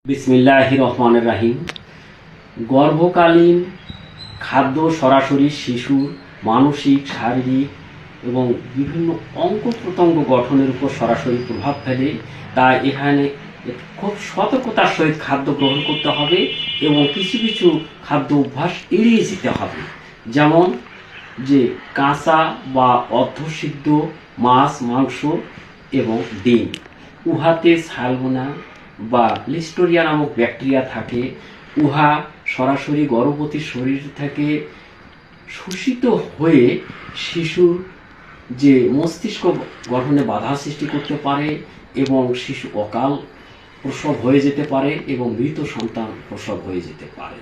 বিসমিল্লাহির রহমানির রহিম। গর্ভকালীন খাদ্য সরাসরি শিশুর মানসিক, শারীরিক এবং বিভিন্ন অঙ্গ প্রত্যঙ্গ গঠনের উপর সরাসরি প্রভাব ফেলে। তাই এখানে খুব সতর্কতার সহিত খাদ্য গ্রহণ করতে হবে এবং কিছু কিছু খাদ্য অভ্যাস এড়িয়ে যেতে হবে। যেমন যে কাঁচা বা অর্ধসিদ্ধ মাছ, মাংস এবং ডিম, উহাতে সালমোনা বা লিস্টেরিয়া নামক ব্যাকটেরিয়া থাকে। উহা সরাসরি গর্ভবতীর শরীর থেকে শোষিত হয়ে শিশুর যে মস্তিষ্ক গঠনে বাধা সৃষ্টি করতে পারে এবং শিশু অকাল প্রসব হয়ে যেতে পারে এবং মৃত সন্তান প্রসব হয়ে যেতে পারে।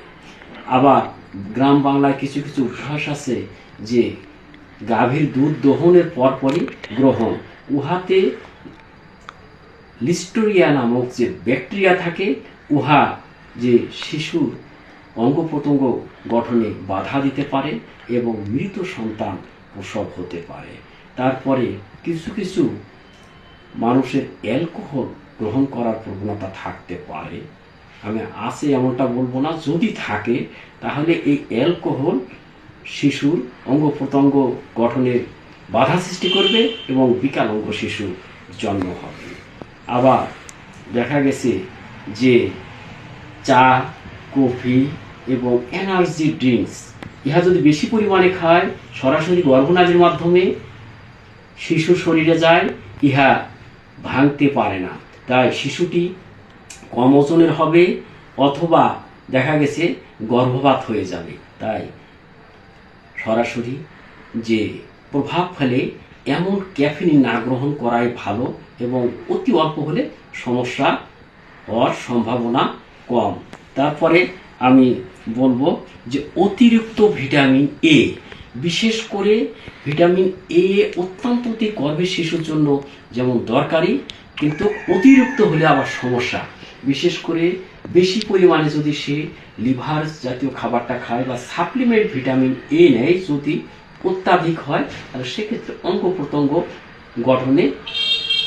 আবার গ্রাম বাংলায় কিছু কিছু অভ্যাস আছে যে গাভীর দুধ দহনের পরপরই গ্রহণ, উহাতে লিস্টেরিয়া নামক যে ব্যাকটেরিয়া থাকে, উহা যে শিশুর অঙ্গ প্রত্যঙ্গ গঠনে বাধা দিতে পারে এবং মৃত সন্তান প্রসব হতে পারে। তারপরে কিছু কিছু মানুষের অ্যালকোহল গ্রহণ করার প্রবণতা থাকতে পারে। আমি আছে এমনটা বলবো না, যদি থাকে তাহলে এই অ্যালকোহল শিশুর অঙ্গ প্রত্যঙ্গ গঠনের বাধা সৃষ্টি করবে এবং বিকলাঙ্গ শিশুর জন্ম হবে। আবার দেখা গেছে যে চা, কফি এবং এনার্জি ড্রিঙ্কস ইহা যদি বেশি পরিমাণে খায়, সরাসরি গর্ভনালীর মাধ্যমে শিশুর শরীরে যায়, ইহা ভাঙতে পারে না। তাই শিশুটি কম ওজনের হবে অথবা দেখা গেছে গর্ভপাত হয়ে যাবে। তাই সরাসরি যে প্রভাব ফেলে এমন ক্যাফিন না গ্রহণ করাই ভালো এবং অতি অল্প হলে সমস্যা হওয়ার সম্ভাবনা কম। তারপরে আমি বলবো যে অতিরিক্ত ভিটামিন এ, বিশেষ করে ভিটামিন এ অত্যন্ত গর্ভের শিশুর জন্য যেমন দরকারি, কিন্তু অতিরিক্ত হলে আবার সমস্যা। বিশেষ করে বেশি পরিমাণে যদি সে লিভার জাতীয় খাবারটা খায় বা সাপ্লিমেন্ট ভিটামিন এ নেয়, যদি অত্যাধিক হয় তাহলে সেক্ষেত্রে অঙ্গ প্রত্যঙ্গ গঠনে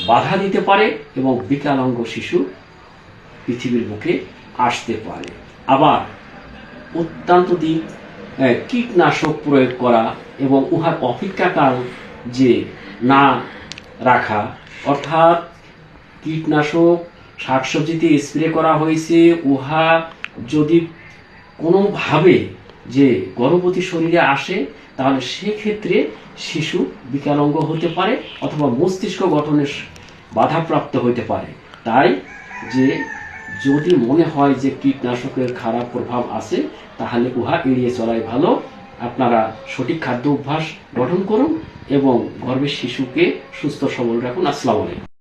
বাধা দিতে পারে এবং বিকলাঙ্গ শিশু পৃথিবীর বুকে আসতে পারে। আবার অত্যন্ত কীটনাশক প্রয়োগ করা এবং উহার অপেক্ষাকাল যে না রাখা, অর্থাৎ কীটনাশক শাকসবজিতে স্প্রে করা হয়েছে, উহা যদি কোনোভাবে যে গর্ভবতী শরীরে আসে তাহলে সেক্ষেত্রে শিশু বিকলাঙ্গ হতে পারে অথবা মস্তিষ্ক গঠনের বাধাপ্রাপ্ত হতে পারে। তাই যে যদি মনে হয় যে কীটনাশকের খারাপ প্রভাব আছে তাহলে উহা এড়িয়ে চলাই ভালো। আপনারা সঠিক খাদ্য অভ্যাস গঠন করুন এবং গর্ভের শিশুকে সুস্থ সবল রাখুন। আসসালামু আলাইকুম।